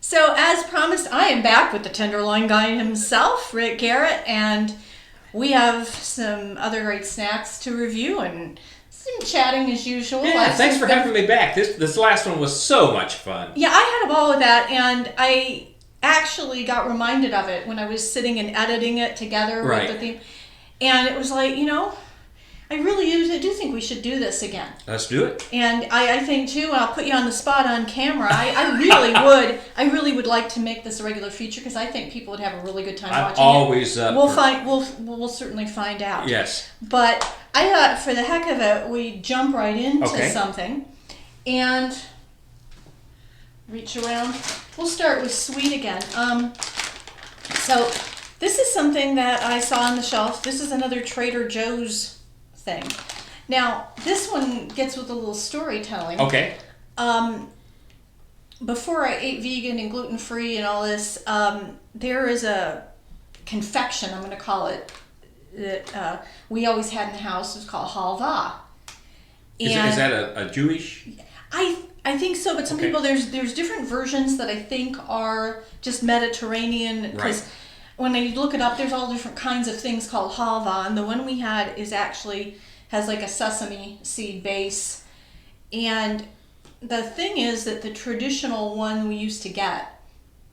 So as promised, I am back with the Tenderloin Guy himself, Rick Garrett, and we have some other great snacks to review and some chatting as usual. Yeah, thanks for having me back. This last one was so much fun. Yeah, I had a ball with that, and I actually got reminded of it when I was sitting and editing it together with the theme. And it was like, I really do think we should do this again. Let's do it. And I think too, and I'll put you on the spot on camera. I really would like to make this a regular feature because I think people would have a really good time watching always it. We'll certainly find out. Yes. But I thought for the heck of it, we jump right into something and reach around. We'll start with sweet again. So this is something that I saw on the shelf. This is another Trader Joe's thing. Now, this one gets with a little storytelling. Okay. Before I ate vegan and gluten-free and all this, there is a confection, I'm going to call it, that we always had in the house. It's called halva. Is that a Jewish? I think so, but some people, there's different versions that I think are just Mediterranean, because when I look it up, there's all different kinds of things called halva, and the one we had has like a sesame seed base. And the thing is that the traditional one we used to get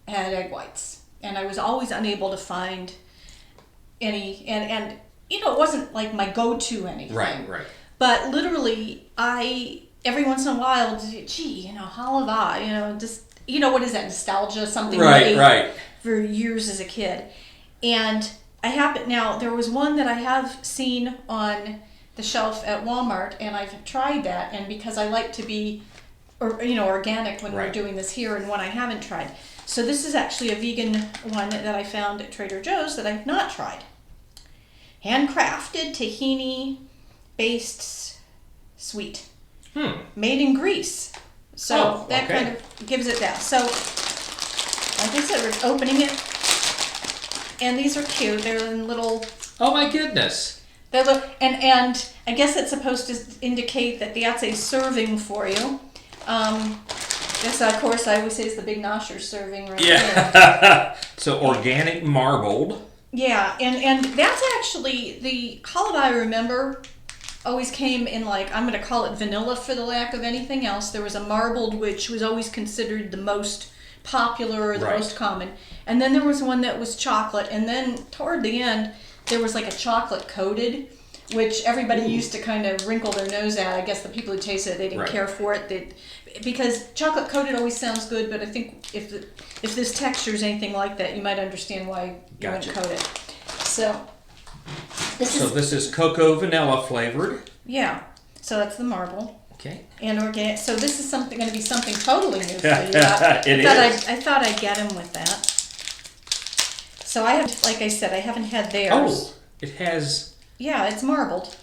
had egg whites, and I was always unable to find any, and it wasn't like my go-to anything. Right. But literally, every once in a while, halva, just, what is that, nostalgia, something right. for years as a kid. And there was one that I have seen on the shelf at Walmart, and I've tried that, and because I like to be organic when we're doing this here, and one I haven't tried. So this is actually a vegan one that I found at Trader Joe's that I've not tried. Handcrafted tahini based sweet. Made in Greece. So that kind of gives it that. So, like I said, we're opening it. And these are cute. They're in little... Oh my goodness. They look, and I guess it's supposed to indicate that that's a serving for you. This, of course, I always say is the Big Nosher serving right here. So organic marbled. Yeah, and that's actually the halva I remember always came in, like, I'm going to call it vanilla for the lack of anything else. There was a marbled, which was always considered the most popular or the most common. And then there was one that was chocolate. And then toward the end, there was like a chocolate coated, which everybody used to kind of wrinkle their nose at. I guess the people who tasted it, they didn't care for it. Because chocolate coated always sounds good, but I think if this texture is anything like that, you might understand why you wouldn't coat it. So... This is cocoa vanilla flavored. Yeah. So that's the marble. Okay. And organic. So this is going to be something totally new for you. I thought I'd get him with that. So like I said, I haven't had theirs. Oh, it has... Yeah, it's marbled.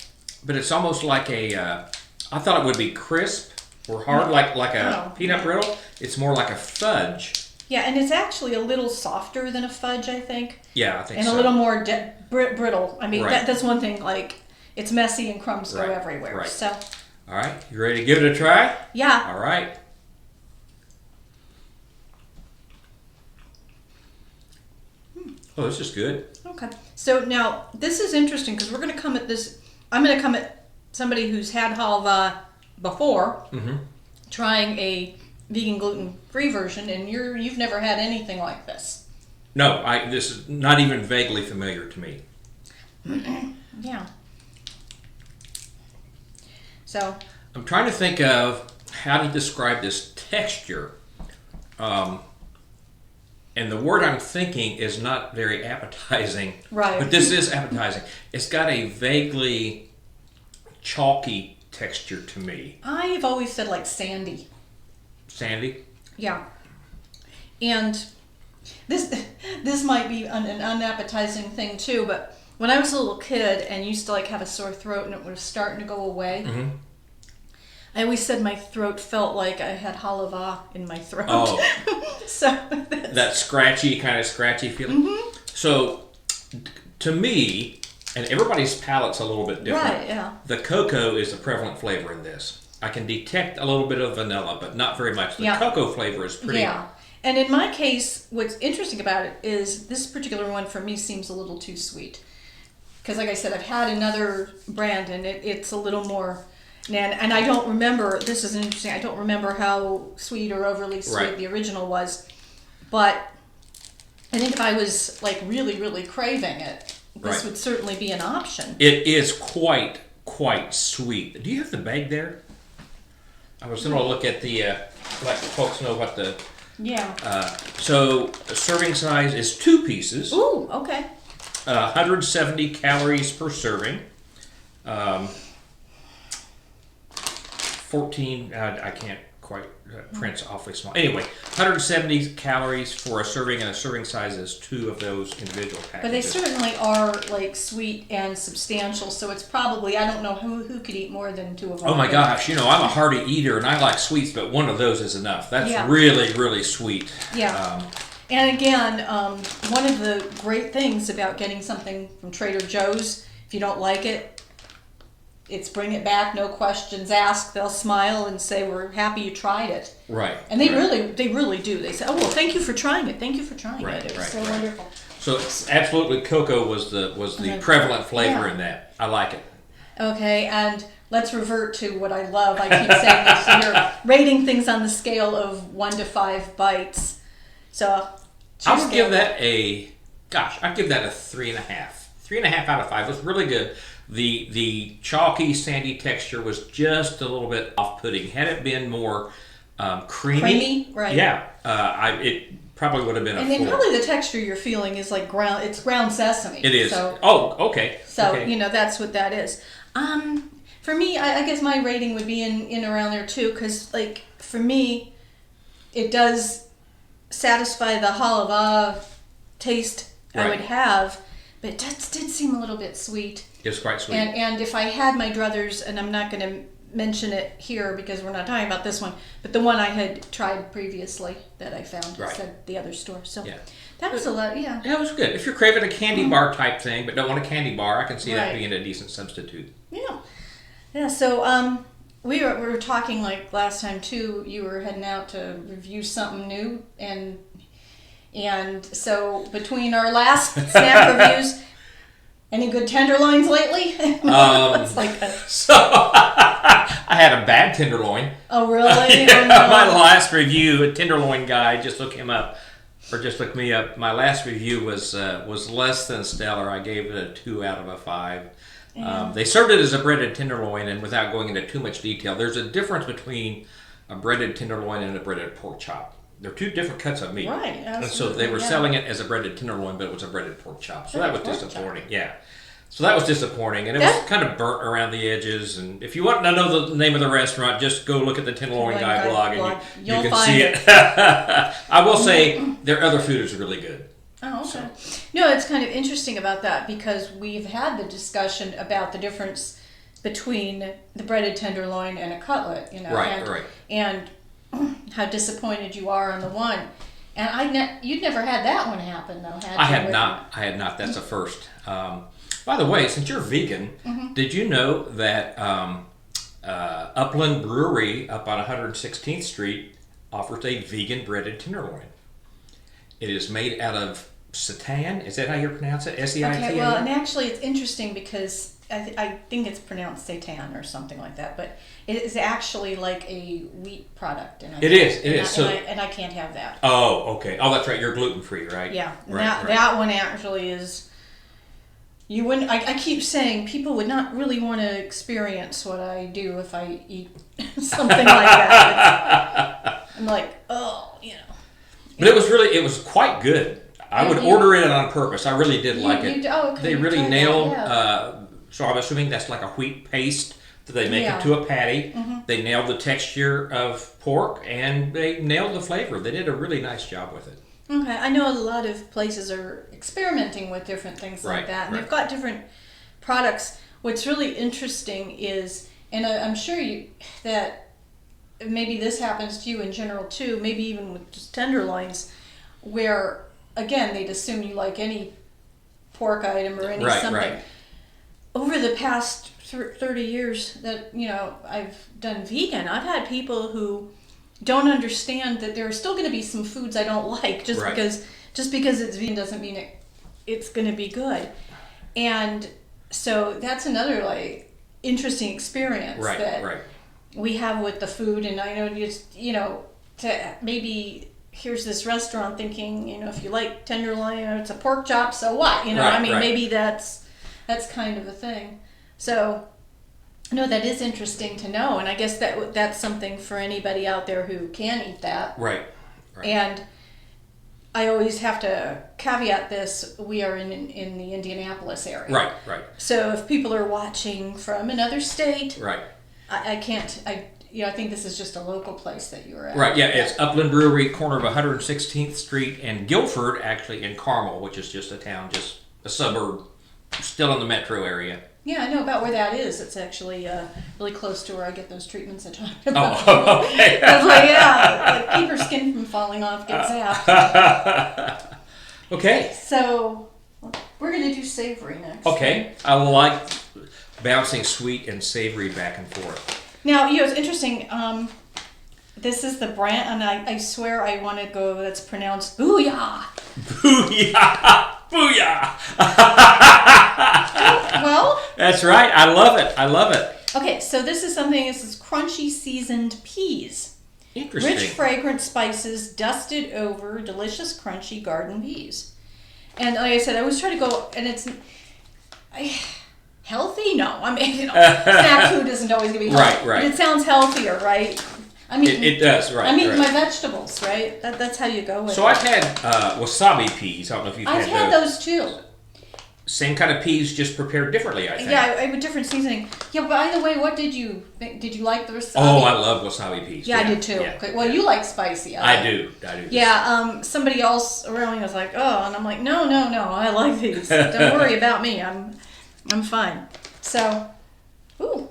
But it's almost like I thought it would be crisp or hard, like a peanut brittle. It's more like a fudge. Yeah, and it's actually a little softer than a fudge, I think. Yeah, I think so. And a little more brittle. I mean, that's one thing, like, it's messy and crumbs go everywhere. Right. So. All right, you ready to give it a try? Yeah. All right. Oh, this is good. Okay. So now, this is interesting because we're going to come at this, I'm going to come at somebody who's had halva before, trying a vegan gluten-free version, and you've never had anything like this. No, this is not even vaguely familiar to me. Yeah. So I'm trying to think of how to describe this texture. And the word I'm thinking is not very appetizing. Right. But this is appetizing. It's got a vaguely chalky texture to me. I've always said like sandy. Sandy? Yeah. And this might be an unappetizing thing too, but when I was a little kid and used to like have a sore throat and it was starting to go away, I always said my throat felt like I had halva in my throat. Oh. So that scratchy feeling. So to me, and everybody's palate's a little bit different. Right, yeah. The cocoa is the prevalent flavor in this. I can detect a little bit of vanilla, but not very much. The cocoa flavor is pretty And in my case, what's interesting about it is this particular one for me seems a little too sweet. Because like I said, I've had another brand and it's a little more, and I don't remember, this is interesting, I don't remember how sweet or overly sweet the original was. But I think if I was like really, really craving it, this would certainly be an option. It is quite sweet. Do you have the bag there? I was going to look at the, let folks know what the... Yeah. So the serving size is 2 pieces. Ooh, okay. 170 calories per serving. 14, I can't quite, print's awfully small. Anyway, 170 calories for a serving, and a serving size is 2 of those individual packages. But they certainly are like sweet and substantial, so it's probably, I don't know who could eat more than 2 of them. Oh my gosh, I'm a hearty eater and I like sweets, but one of those is enough. That's really, really sweet. Yeah. And again, one of the great things about getting something from Trader Joe's, if you don't like it, it's bring it back, no questions asked. They'll smile and say, "We're happy you tried it." Right. And they really do. They say, "Oh well, thank you for trying it. Thank you for trying it. It was so wonderful." So absolutely, cocoa was the prevalent flavor in that. I like it. Okay, and let's revert to what I love. I keep saying this. You're rating things on the scale of 1 to 5 bites. So I would give that I'd give that a 3.5. 3.5 out of 5. It was really good. The chalky, sandy texture was just a little bit off-putting. Had it been more creamy, right? Yeah, it probably would have been a 4. And then probably the texture you're feeling is like ground sesame. It is. So, okay. So that's what that is. For me, I guess my rating would be in around there too, because like for me, it does satisfy the halava taste I would have, but it did seem a little bit sweet. It's quite sweet. And if I had my druthers, and I'm not going to mention it here because we're not talking about this one, but the one I had tried previously that I found at the other store. So that was a lot, Yeah, it was good. If you're craving a candy bar type thing, but don't want a candy bar, I can see that being a decent substitute. Yeah. So we were talking like last time too. You were heading out to review something new, and so between our last snack reviews. Any good tenderloins lately? It's like So I had a bad tenderloin. Oh really? My last review, a Tenderloin Guy, just look him up, or just look me up. My last review was less than stellar. I gave it a 2 out of a 5. They served it as a breaded tenderloin, and without going into too much detail, there's a difference between a breaded tenderloin and a breaded pork chop. They're 2 different cuts of meat. Right. And so they were selling it as a breaded tenderloin, but it was a breaded pork chop. So that was disappointing. Yeah. So that was disappointing. And it was kind of burnt around the edges. And if you want to know the name of the restaurant, just go look at the Tenderloin Guy blog and you can see it. I will say their other food is really good. Oh, okay. No, it's kind of interesting about that because we've had the discussion about the difference between the breaded tenderloin and a cutlet, Right. And how disappointed you are on the one. And you'd never had that one happen, though, had you? I had not. That's a first. By the way, since you're vegan, did you know that Upland Brewery up on 116th Street offers a vegan breaded tenderloin? It is made out of seitan. Is that how you pronounce it? S-E-I-T-A-N? Okay, well, and actually it's interesting because I think it's pronounced seitan or something like that, but it is actually like a wheat product. And it is. I can't have that. Oh, okay. Oh, that's right. You're gluten-free, right? Yeah. Right. That one actually is... You wouldn't. I keep saying people would not really want to experience what I do if I eat something like that. I'm like, But it was quite good. I would order it on purpose. I really did like it. Okay, they really nailed. So I'm assuming that's like a wheat paste that they make into a patty. They nailed the texture of pork and they nailed the flavor. They did a really nice job with it. Okay, I know a lot of places are experimenting with different things like that, and they've got different products. What's really interesting is, and I'm sure that maybe this happens to you in general too, maybe even with just tenderloins, where, again, they'd assume you like any pork item or any something. Right. Over the past 30 years that, I've done vegan, I've had people who don't understand that there are still going to be some foods I don't like just Right. because it's vegan doesn't mean it's going to be good. And so that's another like interesting experience that we have with the food. And I know just, to maybe here's this restaurant thinking, if you like tenderloin, it's a pork chop, so what? Maybe that's kind of a thing. So no, that is interesting to know, and I guess that's something for anybody out there who can eat that. Right. And I always have to caveat this: we are in the Indianapolis area. Right. So if people are watching from another state, Right. I can't. I think this is just a local place that you were at. Right. Yeah, it's Upland Brewery, corner of 116th Street and Guilford, actually in Carmel, which is just a town, just a suburb, still in the metro area. Yeah, I know about where that is. It's actually really close to where I get those treatments I talked about. Oh, okay. I was like, keep her skin from falling off, get zapped. Okay. So, we're going to do savory next. Okay. I like bouncing sweet and savory back and forth. Now, it's interesting. This is the brand, and I swear I want to go, that's pronounced Booyah. Booyah! Booyah! Well, that's right. I love it. Okay, so this is crunchy seasoned peas. Interesting. Rich, fragrant spices dusted over delicious, crunchy garden peas. And like I said, I always try to go, and it's healthy? No, snack food isn't always going to be healthy. Right. But it sounds healthier, right? It does, right. I'm eating my vegetables, right? That's how you go with it. So I've had wasabi peas. I don't know if you've had those. I've had those too. Same kind of peas, just prepared differently, I think. Yeah, I have a different seasoning. Yeah, by the way, what did you think? Did you like the wasabi? Oh, I love wasabi peas. Yeah, I did too. Yeah. Well, you like spicy. I do. Yeah, somebody else around me was like, oh, and I'm like, no, I like these. Don't worry about me. I'm fine. So, ooh.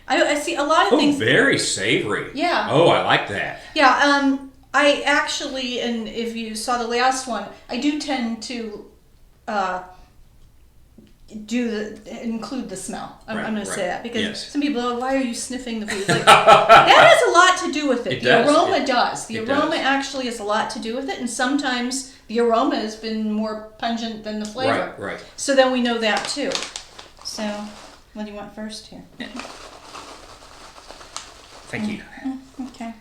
I see a lot of things. Oh, very savory. Yeah. Oh, I like that. Yeah, I actually, and if you saw the last one, I do tend to include the smell. I'm going to say that because some people are, why are you sniffing the food? Like, that has a lot to do with it. The aroma does. The aroma actually has a lot to do with it, and sometimes the aroma has been more pungent than the flavor. Right. So then we know that too. So, what do you want first here? Thank you. Okay.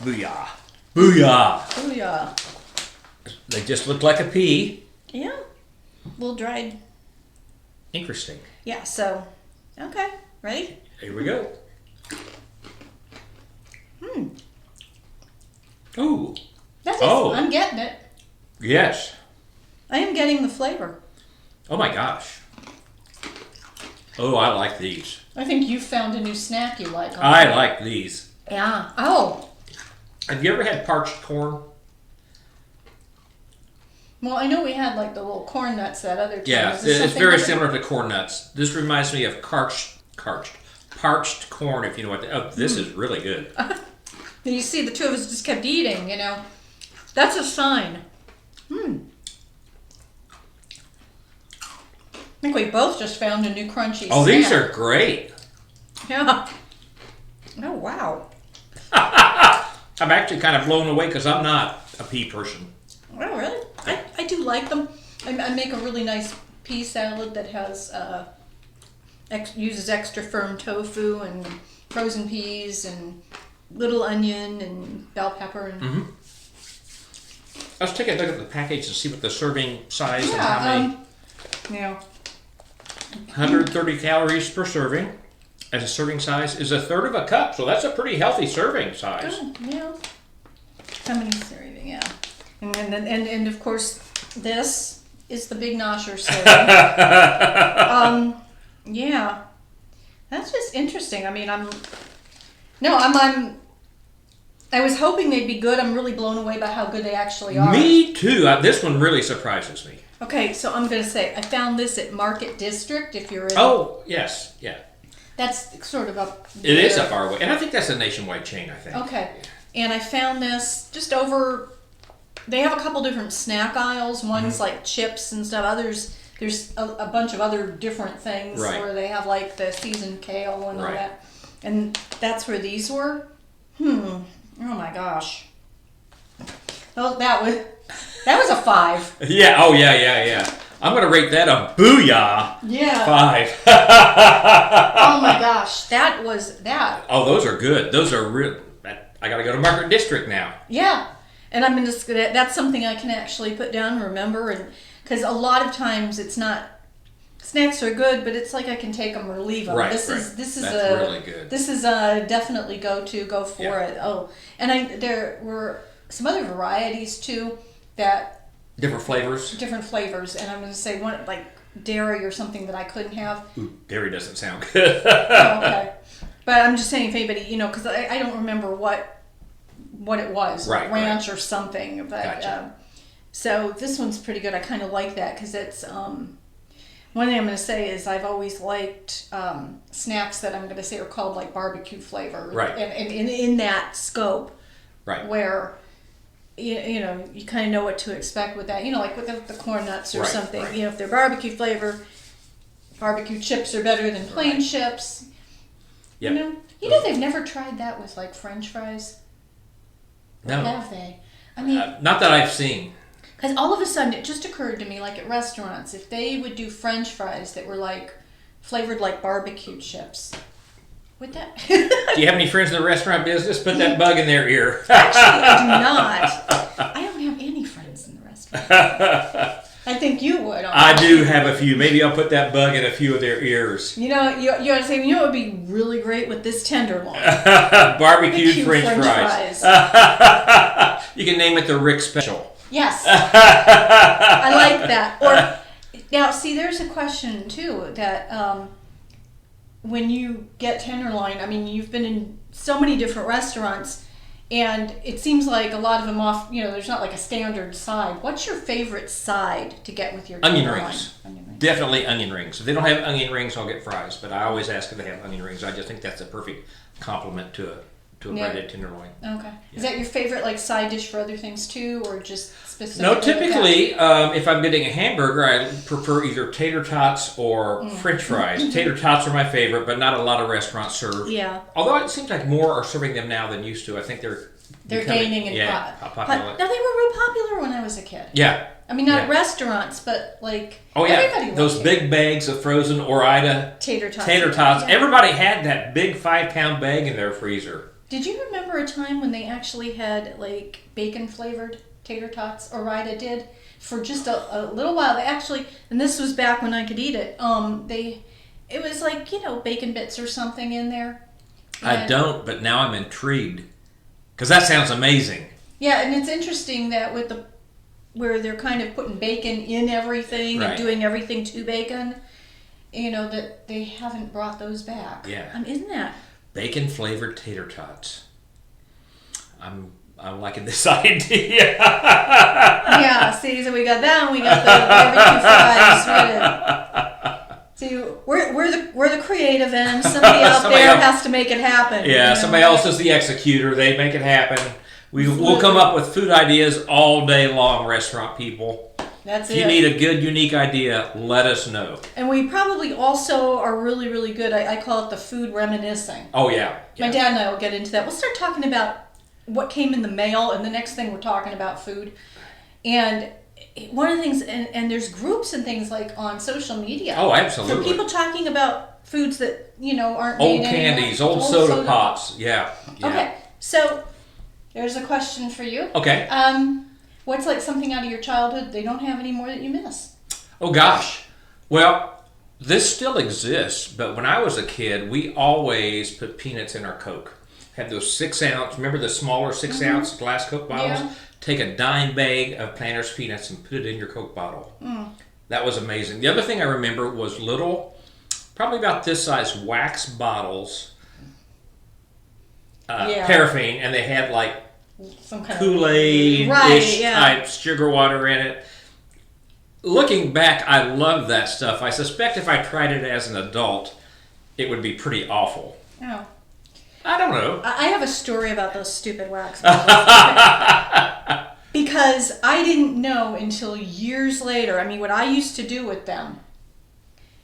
Booyah. Booyah. Booyah. They just look like a pea. Yeah. A little dried. Interesting. Yeah, so, okay. Ready? Here we go. Ooh. I'm getting it. Yes. I am getting the flavor. Oh my gosh. Oh, I like these. I think you found a new snack you like. I like these. Yeah. Oh. Have you ever had parched corn? Well, I know we had like the little corn nuts that other time. Yeah, it's very similar to corn nuts. This reminds me of parched corn, if you know what. This is really good. You see, the two of us just kept eating. That's a sign. I think we both just found a new crunchy snack. These are great. Yeah. Oh, wow. I'm actually kind of blown away because I'm not a pea person. Oh, really? I do like them. I make a really nice pea salad that has uses extra firm tofu and frozen peas and little onion and bell pepper. And Let's take a look at the package and see what the serving size and how many. 130 calories per serving. And the serving size is 1/3 of a cup, so that's a pretty healthy serving size. Oh, yeah. How many serving? Yeah. And of course, this is the big nosher serving. Yeah. That's just interesting. I mean, I was hoping they'd be good. I'm really blown away by how good they actually are. Me too. This one really surprises me. Okay, so I'm going to say, I found this at Market District, if you're in... Oh, yes, yeah. That's sort of up there. It is up our way. And I think that's a nationwide chain, I think. Okay. And I found this just over... They have a couple different snack aisles. One's like chips and stuff. Others, there's a bunch of other different things where they have like the seasoned kale and all that. And that's where these were. Oh my gosh. Oh, that was a 5. Yeah. Oh, yeah. I'm gonna rate that a booyah. Yeah. 5. Oh my gosh, that was that. Oh, those are good. Those are real. I gotta go to Market District now. Yeah, and I'm just gonna. That's something I can actually put down and remember, and because a lot of times it's not. Snacks are good, but it's like I can take them or leave them. Right. This is That's really good. This is definitely go for it. Oh, and there were some other varieties too that Different flavors. And I'm going to say one like dairy or something that I couldn't have. Ooh, dairy doesn't sound good. Oh, okay, but I'm just saying if anybody because I don't remember what it was, ranch or something. But Gotcha. so this one's pretty good. I kind of like that because it's. One thing I'm going to say is I've always liked snacks that I'm going to say are called like barbecue flavor. Right. And in that scope. Right. Where, you kind of know what to expect with that. Like with the corn nuts or something. Right. If they're barbecue flavor, barbecue chips are better than plain chips. Yep. They've never tried that with like French fries. No. Or have they? I mean. Not that I've seen. Because all of a sudden, it just occurred to me, like at restaurants, if they would do French fries that were like flavored like barbecue chips, would that? Do you have any friends in the restaurant business? Put that bug in their ear. Actually, I do not. I don't have any friends in the restaurant. I think you would. I do have a few. Maybe I'll put that bug in a few of their ears. You ought to say, it would be really great with this tenderloin. Barbecued French fries. You can name it the Rick Special. Yes. I like that. Or now, see, there's a question too that when you get tenderloin, I mean, you've been in so many different restaurants, and it seems like a lot of them there's not like a standard side. What's your favorite side to get with your onion tenderloin? rings? Definitely onion rings. If they don't have onion rings, I'll get fries. But I always ask if they have onion rings. I just think that's a perfect complement to a breaded tenderloin. Okay. Yeah. Is that your favorite like side dish for other things too, or just specifically? No, typically, if I'm getting a hamburger, I prefer either tater tots or French fries. Tater tots are my favorite, but not a lot of restaurants serve. Yeah. Although it seems like more are serving them now than used to. I think they're gaining in popular. No, they were real popular when I was a kid. Yeah. I mean, not at restaurants, but like everybody those big bags of frozen Ore-Ida tater tots. Yeah. Everybody had that big 5-pound bag in their freezer. Did you remember a time when they actually had like bacon flavored tater tots? Ore-Ida did for just a little while. They actually, and this was back when I could eat it. It was like bacon bits or something in there. I don't, but now I'm intrigued because that sounds amazing. Yeah, and it's interesting that where they're kind of putting bacon in everything and doing everything to bacon, that they haven't brought those back. Yeah, isn't that? Bacon flavored tater tots. I'm liking this idea. Yeah, see, so we got that, and we got the barbecue fries. See, we're the creative end. Somebody out there has to make it happen. Yeah, somebody else is the executor. They make it happen. We'll come up with food ideas all day long, restaurant people. That's if you need a good, unique idea, let us know. And we probably also are really, really good. I call it the food reminiscing. Oh, yeah. My dad and I will get into that. We'll start talking about what came in the mail, and the next thing we're talking about food. And one of the things, and there's groups and things like on social media. Oh, absolutely. For people talking about foods that, aren't old made candies, anymore. old soda pops. Yeah. Okay, so there's a question for you. Okay. What's like something out of your childhood they don't have anymore that you miss? Oh, gosh. Well, this still exists, but when I was a kid, we always put peanuts in our Coke. Had those 6-ounce, remember the smaller 6-ounce glass Coke bottles? Yeah. Take a dime bag of Planters peanuts and put it in your Coke bottle. That was amazing. The other thing I remember was little, probably about this size, wax bottles, paraffin, and they had like some kind Kool-Aid-ish type sugar water in it. Looking back, I love that stuff. I suspect if I tried it as an adult, it would be pretty awful. Oh. I don't know. I have a story about those stupid wax bottles. Because I didn't know until years later. I mean, what I used to do with them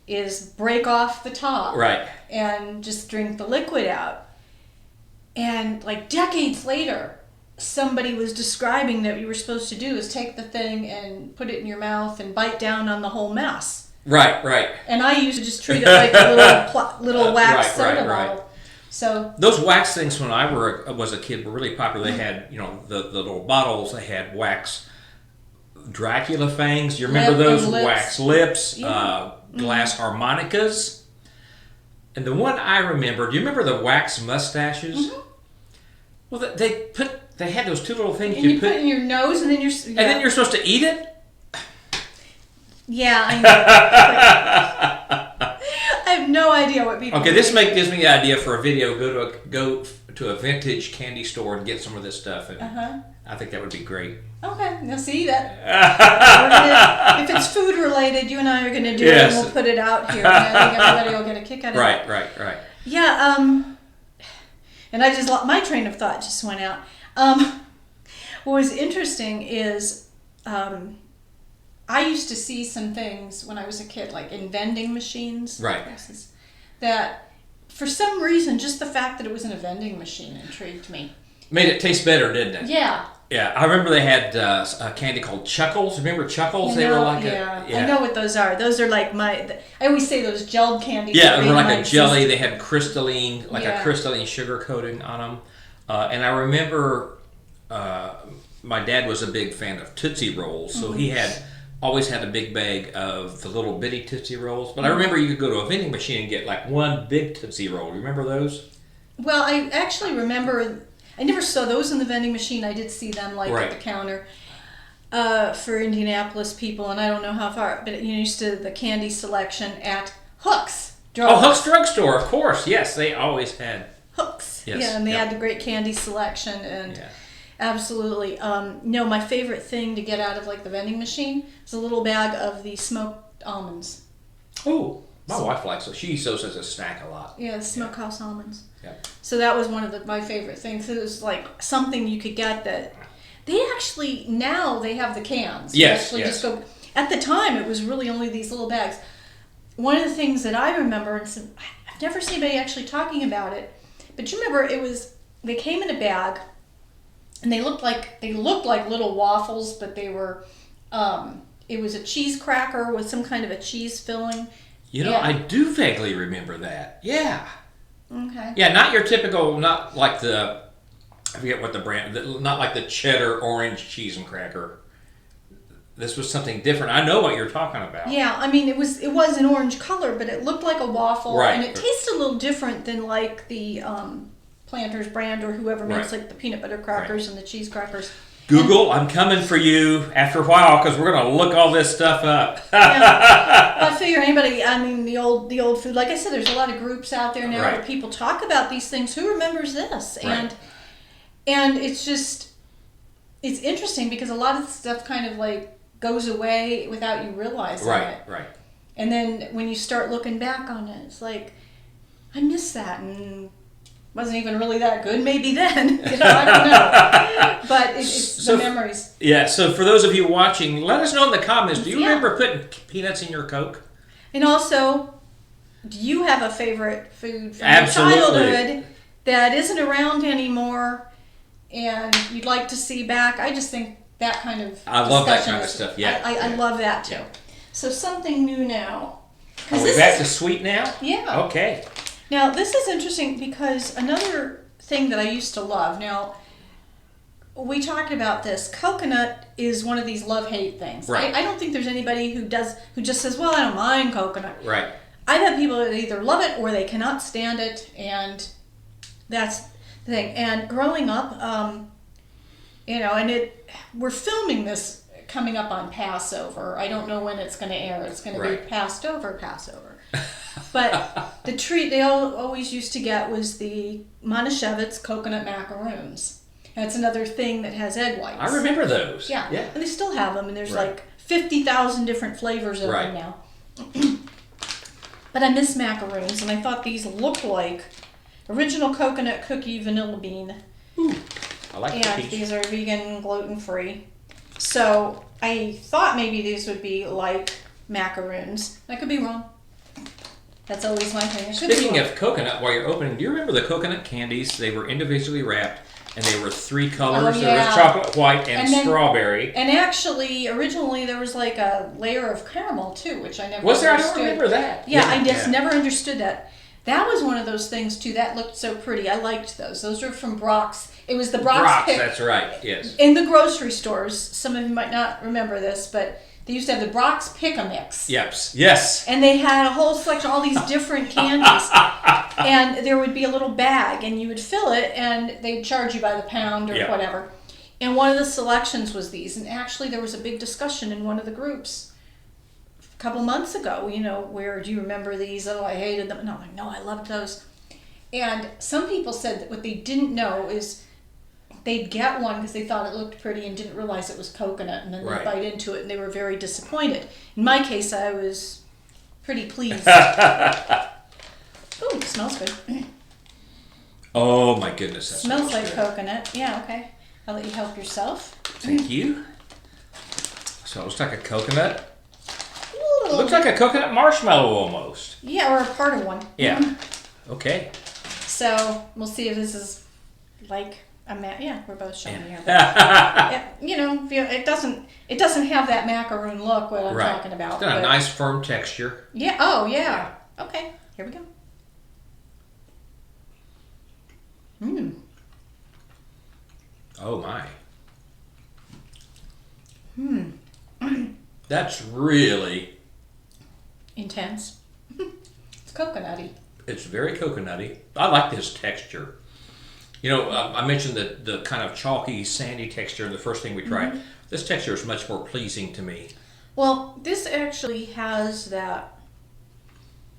is break off the top. Right. And just drink the liquid out. And like decades later, somebody was describing that you were supposed to do is take the thing and put it in your mouth and bite down on the whole mess. Right. And I used to just treat it like a little wax soda bottle. So those wax things when I was a kid were really popular. They had, the little bottles. They had wax Dracula fangs. You remember those? Wax lips, glass harmonicas. And the one I remember, do you remember the wax mustaches? Mm-hmm. Well, they had those two little things and you put in your nose, and then you're and then you're supposed to eat it. Yeah, I know. I have no idea what people. Okay, this gives me the idea for a video. Go to a vintage candy store and get some of this stuff, and I think that would be great. Okay, now see that. If it's food related, you and I are going to do it, and we'll put it out here. And I think everybody will get a kick out of it. Right. Yeah. And I just my train of thought just went out. What was interesting is, I used to see some things when I was a kid, like in vending machines. Right. That, for some reason, just the fact that it was in a vending machine intrigued me. Made it taste better, didn't it? Yeah. Yeah, I remember they had a candy called Chuckles. Remember Chuckles? They were like I know what those are. Those are like I always say those gelled candies. Yeah, they were like a jelly. They had crystalline, a crystalline sugar coating on them. And I remember my dad was a big fan of Tootsie Rolls, so he always had a big bag of the little bitty Tootsie Rolls. But I remember you could go to a vending machine and get like one big Tootsie Roll. Remember those? Well, I actually remember. I never saw those in the vending machine. I did see them at the counter for Indianapolis people, and I don't know how far, but used to the candy selection at Hooks. Hooks Drugstore, of course. Yes, they always had Hooks. Yes. Yeah, and they had the great candy selection, and absolutely. My favorite thing to get out of the vending machine is a little bag of the smoked almonds. Oh. My wife likes it. She eats those as a snack a lot. Yeah, the smokehouse almonds. Yeah. So that was one of my favorite things. It was like something you could get that they actually now they have the cans. Yes. Just go. At the time, it was really only these little bags. One of the things that I remember, and I've never seen anybody actually talking about it, but you remember they came in a bag, and they looked like little waffles, but they were. It was a cheese cracker with some kind of a cheese filling. I do vaguely remember that. Yeah. Okay. Yeah, not your typical, not like I forget what the brand, not like the cheddar orange cheese and cracker. This was something different. I know what you're talking about. Yeah, I mean, it was an orange color, but it looked like a waffle. Right. And it tasted a little different than like the Planters brand or whoever makes like the peanut butter crackers and the cheese crackers. Google, I'm coming for you after a while because we're going to look all this stuff up. I figure the old food, like I said, there's a lot of groups out there now where people talk about these things. Who remembers this? Right. And it's interesting because a lot of the stuff kind of goes away without you realizing it. Right. And then when you start looking back on it, it's like, I miss that, and wasn't even really that good maybe then. I don't know. But it's the memories. Yeah, so for those of you watching, let us know in the comments, do you remember putting peanuts in your Coke? And also, do you have a favorite food from your childhood that isn't around anymore and you'd like to see back? I just think that kind of I love that kind of stuff, yeah. I love that too. So something new now. Are we back to sweet now? Yeah. Okay. Now, this is interesting because another thing that I used to love, now, we talked about this. Coconut is one of these love-hate things. Right. I don't think there's anybody who just says, well, I don't mind coconut. Right. I've had people that either love it or they cannot stand it, and that's the thing. And growing up, we're filming this coming up on Passover. I don't know when it's going to air. It's going to be Passover. But the treat they always used to get was the Manischewitz coconut macaroons. That's another thing that has egg whites. I remember those. Yeah. And they still have them, and there's 50,000 different flavors of them now. But I miss macaroons, and I thought these looked like original coconut cookie vanilla bean. Ooh, I like and cookies. These are vegan, gluten-free. So I thought maybe these would be like macaroons. I could be wrong. That's always my thing. Speaking of coconut, while you're opening, do you remember the coconut candies? They were individually wrapped, and they were 3 colors. Oh, There was chocolate, white, and strawberry. And actually, originally there was like a layer of caramel too, which I never Was there? understood. I don't remember that. Yeah, I just never understood that. That was one of those things too. That looked so pretty. I liked those. Those were from Brock's. It was the Brock's pick. That's right. Yes. In the grocery stores, some of you might not remember this, but they used to have the Brock's Pick-a-Mix. Yes. And they had a whole selection, all these different candies. And there would be a little bag, and you would fill it, and they'd charge you by the pound or whatever. And one of the selections was these. And actually, there was a big discussion in one of the groups a couple months ago, where do you remember these? Oh, I hated them. And I'm like, no, I loved those. And some people said that what they didn't know is they'd get one because they thought it looked pretty and didn't realize it was coconut, and then they'd bite into it and they were very disappointed. In my case, I was pretty pleased. Ooh, it smells good. Oh my goodness, that smells like good. Coconut. Yeah, okay. I'll let you help yourself. Thank you. So it looks like a coconut. It looks like a coconut marshmallow almost. Yeah, or a part of one. Yeah. Okay. So we'll see if this is like yeah, we're both showing here. It doesn't have that macaroon look what I'm talking about. It's got a nice firm texture. Yeah. Oh yeah. Okay. Here we go. Oh my. That's really intense. It's coconutty. It's very coconutty. I like this texture. I mentioned the kind of chalky, sandy texture in the first thing we tried. Mm-hmm. This texture is much more pleasing to me. Well, this actually has that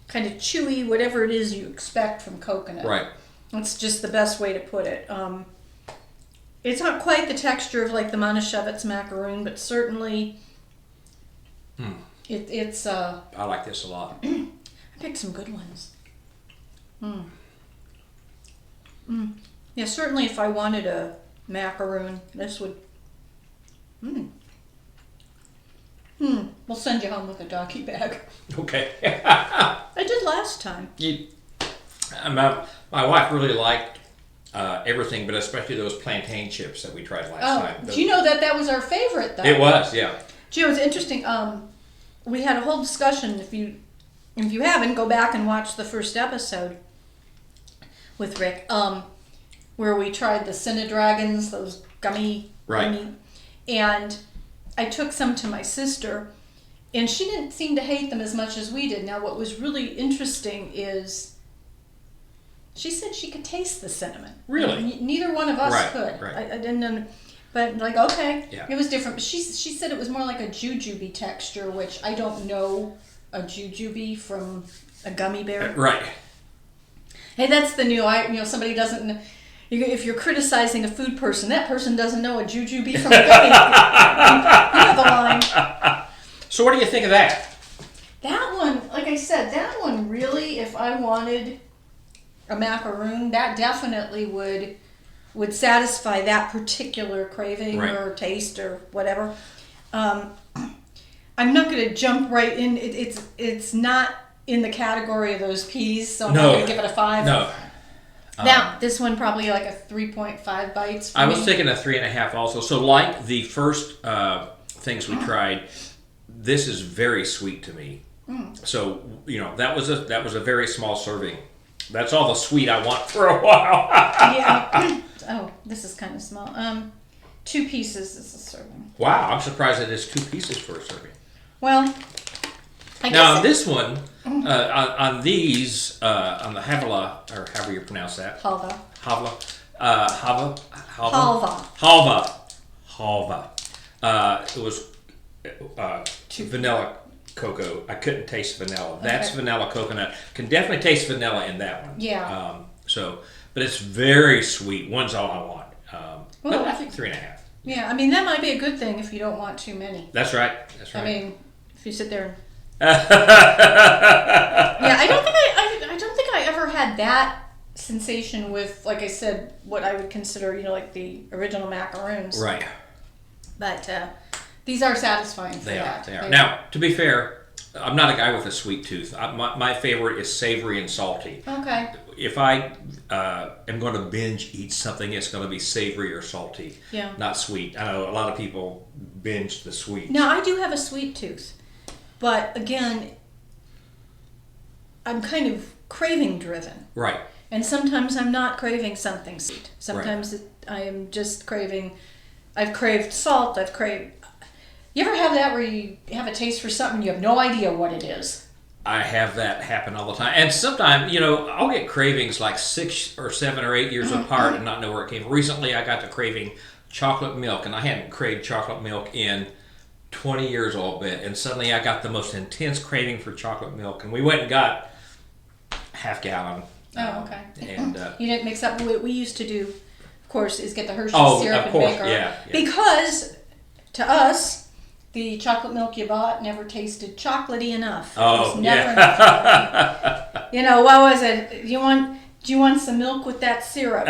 kind of chewy, whatever it is you expect from coconut. Right. That's just the best way to put it. It's not quite the texture of like the Manischewitz macaroon, but certainly it's... I like this a lot. I picked some good ones. Yeah, certainly if I wanted a macaroon, this would... We'll send you home with a doggy bag. Okay. I did last time. My wife really liked everything, but especially those plantain chips that we tried last time. Do you know that was our favorite, though? It was, yeah. Do you know, it's interesting. We had a whole discussion. If you haven't, go back and watch the first episode with Rick, where we tried the Cinedragons, those gummy. And I took some to my sister, and she didn't seem to hate them as much as we did. Now, what was really interesting is she said she could taste the cinnamon. Really? Neither one of us could. Right. I didn't know. But okay, yeah. It was different. But she said it was more like a jujube texture, which I don't know a jujube from a gummy bear. Right. Hey, that's the new. Somebody doesn't. If you're criticizing a food person, that person doesn't know a jujube from a gummy. You know the line. So what do you think of that? That one, like I said, that one really, if I wanted a macaroon, that definitely would satisfy that particular craving or taste or whatever. I'm not going to jump right in. It's not in the category of those peas, so I'm not going to give it a 5. No. Now, this one probably like a 3.5 bites for I was me. thinking a 3.5 also. So like the first things we tried, this is very sweet to me. So, that was a very small serving. That's all the sweet I want for a while. Yeah. Oh, this is kind of small. 2 pieces is a serving. Wow, I'm surprised it is 2 pieces for a serving. Well, I now guess this one, on these, on the Havla, or however you pronounce that. Halva. It was vanilla cocoa. I couldn't taste vanilla. That's vanilla coconut. Can definitely taste vanilla in that one. Yeah. But it's very sweet. One's all I want. But I think 3.5. Yeah, that might be a good thing if you don't want too many. That's right. If you sit there. Yeah, I don't think I ever had that sensation with, like I said, what I would consider, like the original macaroons. Right. But these are satisfying for They that. are. Now, to be fair, I'm not a guy with a sweet tooth. My favorite is savory and salty. Okay. If I am going to binge eat something, it's going to be savory or salty. Yeah. Not sweet. I know a lot of people binge the sweet. Now, I do have a sweet tooth. But again, I'm kind of craving driven. Right. And sometimes I'm not craving something sweet. Sometimes I am just craving, I've craved salt, you ever have that where you have a taste for something, you have no idea what it is? I have that happen all the time. And sometimes, I'll get cravings like 6 or 7 or 8 years apart and not know where it came from. Recently, I got to craving chocolate milk, and I hadn't craved chocolate milk in 20 years old bit. And suddenly I got the most intense craving for chocolate milk. And we went and got half gallon. Oh, okay. And you didn't mix up. What we used to do, of course, is get the Hershey's syrup of course. and make our... Yeah. Because, to us, the chocolate milk you bought never tasted chocolatey enough. It was never enough chocolatey. What was it? Do you want some milk with that syrup?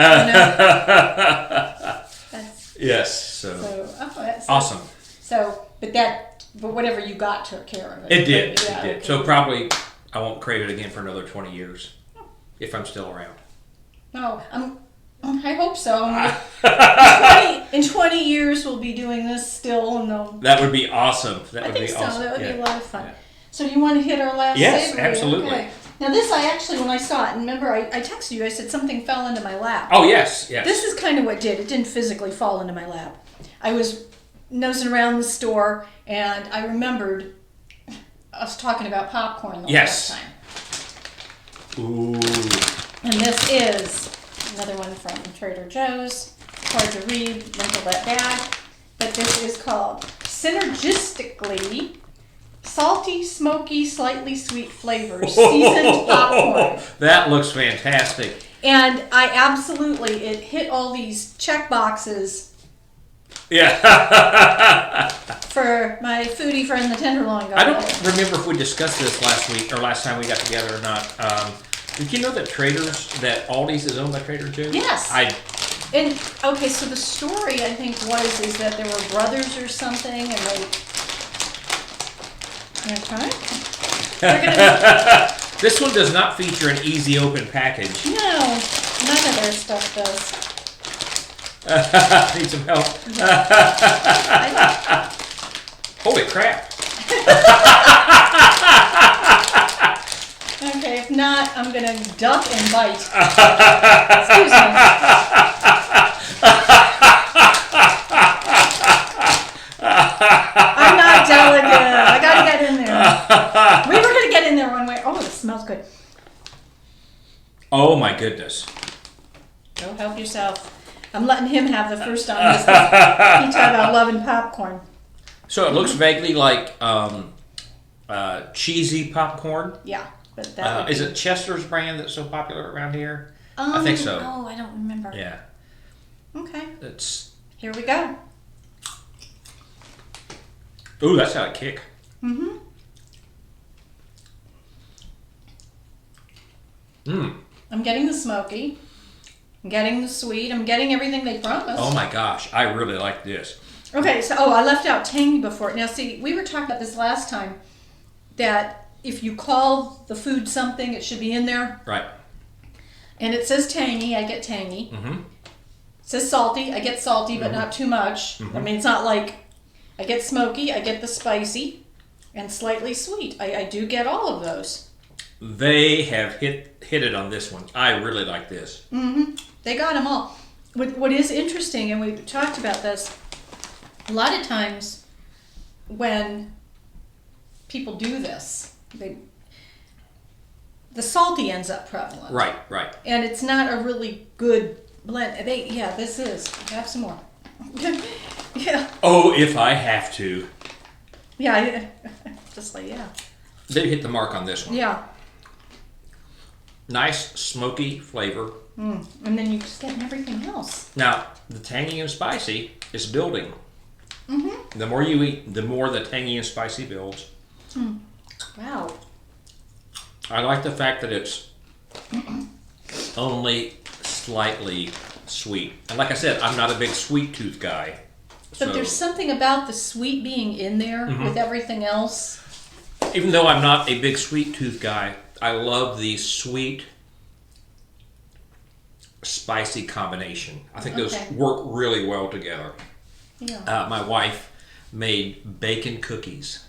Yes. So awesome. But whatever you got took care of it. It did. Yeah, it did. okay. So probably I won't crave it again for another 20 years, if I'm still around. No, I hope so. In 20 years, we'll be doing this still. And that would be awesome. I think so. Awesome. That would be a lot of fun. Yeah. So you want to hit our last Yes, savory? absolutely. Okay. Now this, when I saw it, and remember I texted you, I said something fell into my lap. Oh, yes. This is kind of what did. It didn't physically fall into my lap. I was nosing around the store, and I remembered us talking about popcorn the last time. Ooh. And this is another one from Trader Joe's. Hard to read, wrinkle that bag. But this is called Synergistically Salty, Smoky, Slightly Sweet Flavors Seasoned Popcorn. That looks fantastic. And it hit all these check boxes. Yeah. For my foodie friend, the Tenderloin Guy. I don't remember if we discussed this last week or last time we got together or not. Did you know that Aldi's is owned by Trader Joe's? Yes. So the story I think is that there were brothers or something, and they. Okay. This one does not feature an easy open package. No, none of their stuff does. Need some help. Holy crap. Okay, if not, I'm going to duck and bite. Excuse me. I'm not delicate. I got to get in there. We were going to get in there one way. Oh, it smells good. Oh, my goodness. Go help yourself. I'm letting him have the first on this. He talked about loving popcorn. So it looks vaguely like cheesy popcorn. Yeah, but that is it Chester's brand that's so popular around here? I think so. Oh, I don't remember. Yeah. Okay. Here we go. Ooh, that's got a kick. Mm-hmm. I'm getting the smoky. I'm getting the sweet. I'm getting everything they promised. Oh my gosh, I really like this. Okay, so I left out tangy before. Now see, we were talking about this last time, that if you call the food something, it should be in there. Right. And it says tangy, I get tangy. Mm-hmm. It says salty, I get salty, but not too much. Mm-hmm. I mean, it's not like I get smoky, I get the spicy, and slightly sweet. I do get all of those. They have hit it on this one. I really like this. Mm-hmm. They got them all. What is interesting, and we've talked about this, a lot of times when people do this, the salty ends up prevalent. Right. And it's not a really good blend. This is. Have some more. Yeah. Oh, if I have to. Yeah. Just like, yeah. They hit the mark on this one. Yeah. Nice smoky flavor. And then you just get everything else. Now, the tangy and spicy is building. Mm-hmm. The more you eat, the more the tangy and spicy builds. Wow. I like the fact that it's only slightly sweet. And like I said, I'm not a big sweet tooth guy. But there's something about the sweet being in there with everything else Even though I'm not a big sweet tooth guy, I love the sweet, spicy combination. I think those work really well together. Yeah. My wife made bacon cookies.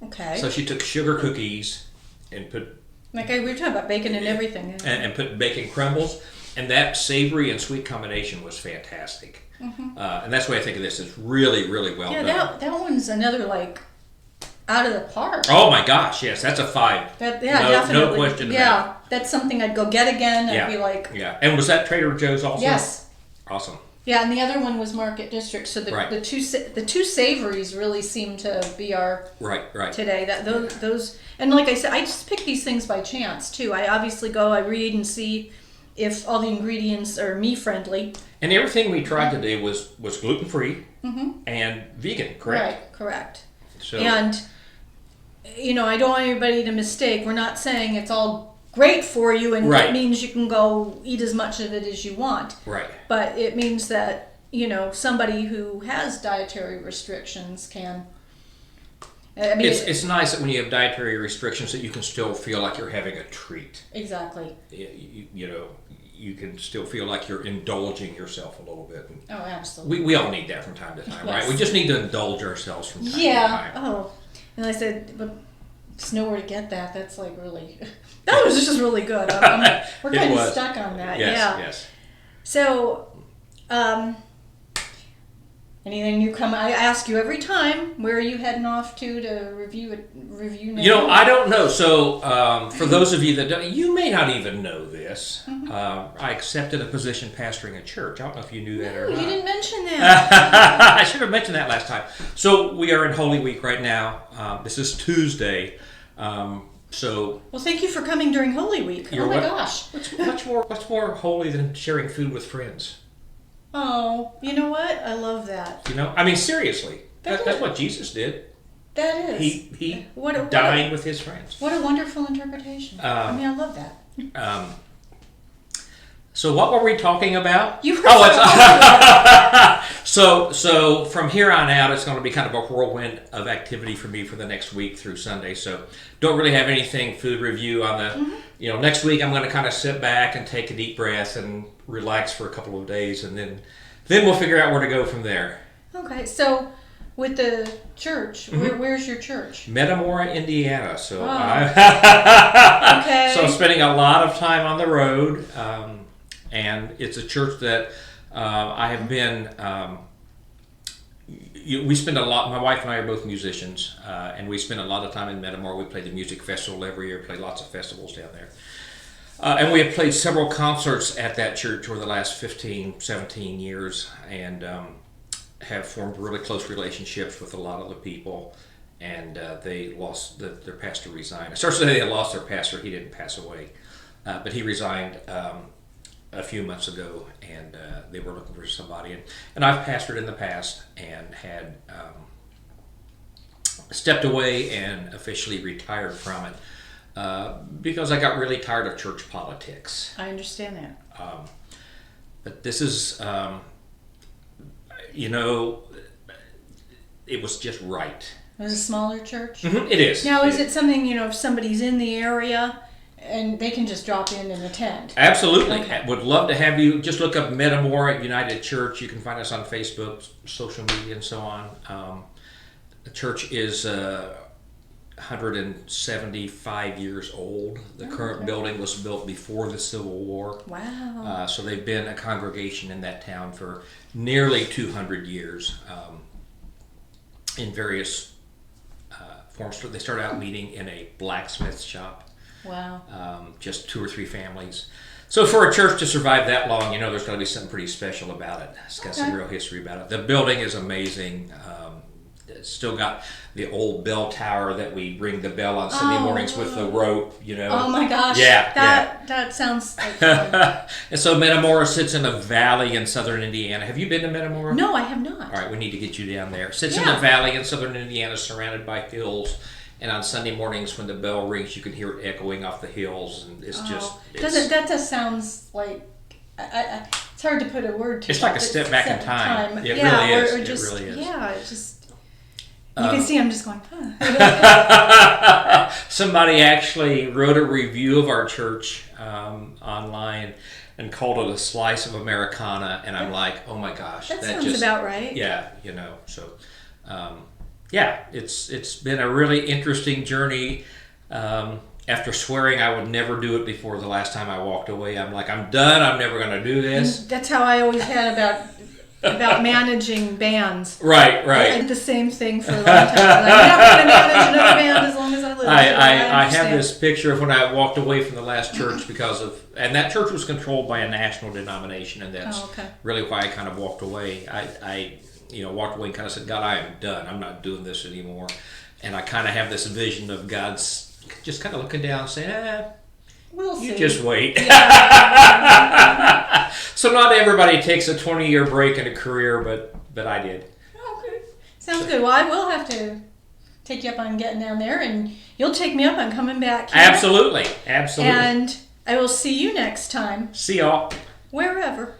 Okay. So she took sugar cookies and put... Like we were talking about bacon and everything. And put bacon crumbles. And that savory and sweet combination was fantastic. And that's the way I think of this. It's really, really well done. Yeah, that one's another, like, out of the park. Oh my gosh, yes, that's a 5. Definitely. No question about it. Yeah, that's something I'd go get again. I'd be like... Yeah, and was that Trader Joe's also? Yes. Awesome. Yeah, and the other one was Market District. So the two savories really seem to be our today. Those and like I said, I just pick these things by chance too. I obviously I read and see if all the ingredients are me friendly. And everything we tried today was gluten free and vegan, correct? Right, correct. So, and I don't want anybody to mistake. We're not saying it's all great for you, and it means you can go eat as much of it as you want. Right. But it means that, somebody who has dietary restrictions can... I mean, it's nice that when you have dietary restrictions that you can still feel like you're having a treat. Exactly. You can still feel like you're indulging yourself a little bit. Oh, absolutely. We all need that from time to time, right? We just need to indulge ourselves from time to time. Yeah. Oh. And I said, but there's nowhere to get that. That's like really... That was just really good. We're kind of stuck on that. Yes. So, anything new come? I ask you every time. Where are you heading off to review now? I don't know. So, for those of you that don't, you may not even know this. I accepted a position pastoring a church. I don't know if you knew that or not. You didn't mention that. I should have mentioned that last time. So we are in Holy Week right now. This is Tuesday. Well, thank you for coming during Holy Week. Oh my gosh. What's more holy than sharing food with friends? Oh, you know what? I love that. I mean, seriously. That's what Jesus did. That is. He dined with his friends. What a wonderful interpretation. I love that. So what were we talking about? So from here on out, it's going to be kind of a whirlwind of activity for me for the next week through Sunday. So don't really have anything food review on the, next week I'm going to kind of sit back and take a deep breath and relax for a couple of days, and then we'll figure out where to go from there. Okay, so with the church, where's your church? Metamora, Indiana. So so I'm spending a lot of time on the road. And it's a church that I have been, we spend a lot, my wife and I are both musicians, and we spend a lot of time in Metamora. We play the music festival every year, play lots of festivals down there. And we have played several concerts at that church over the last 15, 17 years, and have formed really close relationships with a lot of the people. And they lost, their pastor resigned. I started to say they lost their pastor. He didn't pass away, but he resigned a few months ago, and they were looking for somebody. And I've pastored in the past and had stepped away and officially retired from it because I got really tired of church politics. I understand that. But this is, it was just right. It was a smaller church? It is. Now, is it something, if somebody's in the area and they can just drop in and attend? Absolutely. Okay. Would love to have you. Just look up Metamora United Church. You can find us on Facebook, social media, and so on. The church is 175 years old. The current building was built before the Civil War. Wow. So they've been a congregation in that town for nearly 200 years in various forms. They started out meeting in a blacksmith shop. Wow. Just 2 or 3 families. So for a church to survive that long, there's got to be something pretty special about it. It's got some real history about it. The building is amazing. It's still got the old bell tower that we ring the bell on Sunday mornings with the rope, Oh my gosh. Yeah. That sounds like fun. And so Metamora sits in a valley in southern Indiana. Have you been to Metamora? No, I have not. All right, we need to get you down there. Sits in a valley in southern Indiana surrounded by hills. And on Sunday mornings, when the bell rings, you can hear it echoing off the hills, and it's just. That just sounds like it's hard to put a word to. It's like a step back in time. It really is. It really is. Yeah, it just. You can see I'm just going, huh. Somebody actually wrote a review of our church online and called it a slice of Americana, and I'm like, oh my gosh, that sounds about right. Yeah, so yeah, it's been a really interesting journey. After swearing I would never do it before the last time I walked away, I'm like, I'm done. I'm never going to do this. And that's how I always had about managing bands. Right. I did the same thing for a long time. I'm not going to manage another band as long as I live. I have this picture of when I walked away from the last church and that church was controlled by a national denomination, and that's really why I kind of walked away. I walked away and kind of said, God, I am done. I'm not doing this anymore. And I kind of have this vision of God's just kind of looking down and saying, we'll see. You just wait. Yeah. So not everybody takes a 20-year break in a career, but I did. Okay. Sounds good. Well, I will have to take you up on getting down there, and you'll take me up on coming back here. Absolutely. And I will see you next time. See y'all. Wherever.